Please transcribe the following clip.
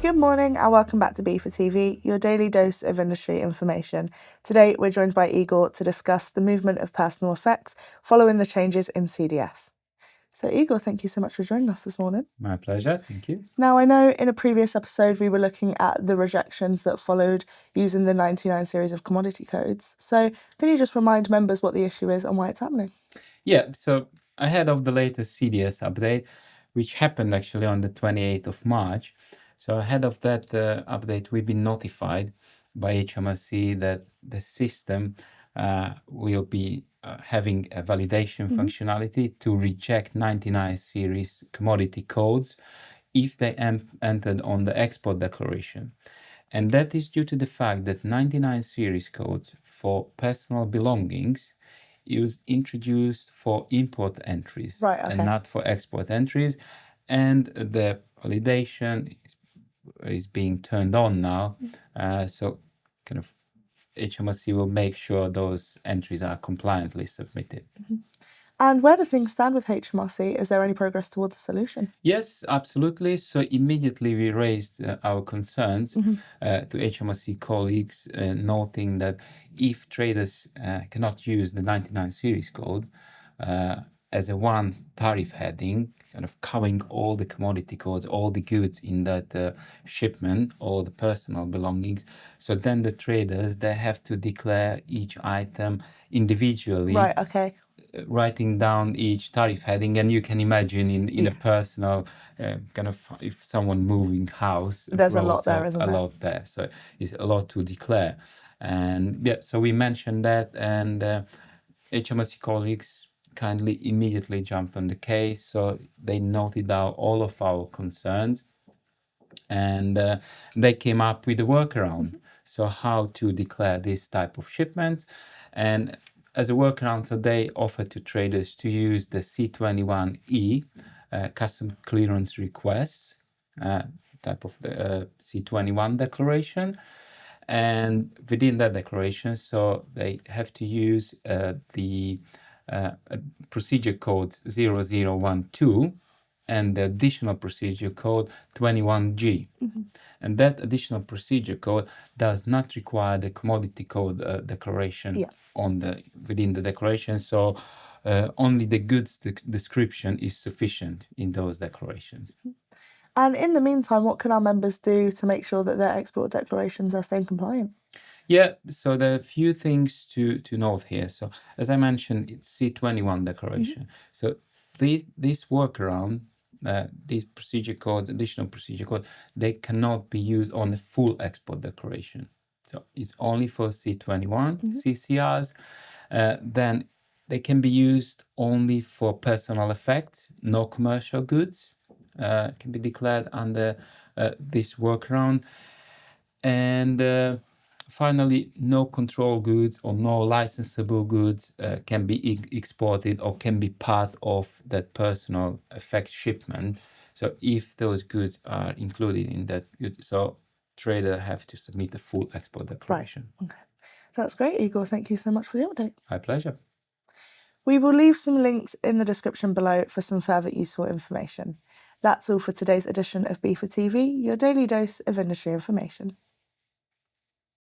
Good morning and welcome back to B4TV, your daily dose of industry information. Today we're joined by Igor to discuss the movement of personal effects following the changes in CDS. So Igor, thank you so much for joining us this morning. My pleasure, thank you. Now I know in a previous episode we were looking at the rejections that followed using the 99 series of commodity codes. So can you just remind members what the issue is and why it's happening? Yeah, so ahead of the latest CDS update, which happened actually on the 28th of March, so ahead of that update, we've been notified by HMRC that the system will be having a validation functionality to reject 99 series commodity codes if they entered on the export declaration. And that is due to the fact that 99 series codes for personal belongings is introduced for import entries Right, okay. and not for export entries. And the validation is being turned on now. So kind of HMRC will make sure those entries are compliantly submitted. And where do things stand with HMRC? Is there any progress towards a solution? Yes, absolutely. So immediately we raised our concerns to HMRC colleagues, noting that if traders cannot use the 99 series code as a one tariff heading, kind of covering all the commodity codes, all the goods in that shipment, all the personal belongings, so then the traders, they have to declare each item individually. Right, okay. Writing down each tariff heading, and you can imagine in a personal kind of, if someone moving house, There's a lot there, a isn't there? lot there, so it's a lot to declare. And yeah, so we mentioned that, and HMRC colleagues kindly immediately jumped on the case, so they noted out all of our concerns, and they came up with a workaround. So how to declare this type of shipments, and as a workaround, so they offer to traders to use the C21E custom clearance requests type of the C21 declaration, and within that declaration, so they have to use the procedure code 0012 and the additional procedure code 21G. And that additional procedure code does not require the commodity code declaration within the declaration. So only the goods description is sufficient in those declarations. And in the meantime, what can our members do to make sure that their export declarations are staying compliant? Yeah, so there are a few things to note here. So as I mentioned, it's C21 declaration. So this workaround, these procedure codes, additional procedure code, they cannot be used on a full export declaration. So it's only for C21 CCRs. Then they can be used only for personal effects, no commercial goods can be declared under this workaround. And finally, no control goods or no licensable goods can be exported or can be part of that personal effect shipment. So if those goods are included in that good, so trader have to submit a full export declaration. Right. Okay. That's great, Igor. Thank you so much for the update. My pleasure. We will leave some links in the description below for some further useful information. That's all for today's edition of B4TV, your daily dose of industry information.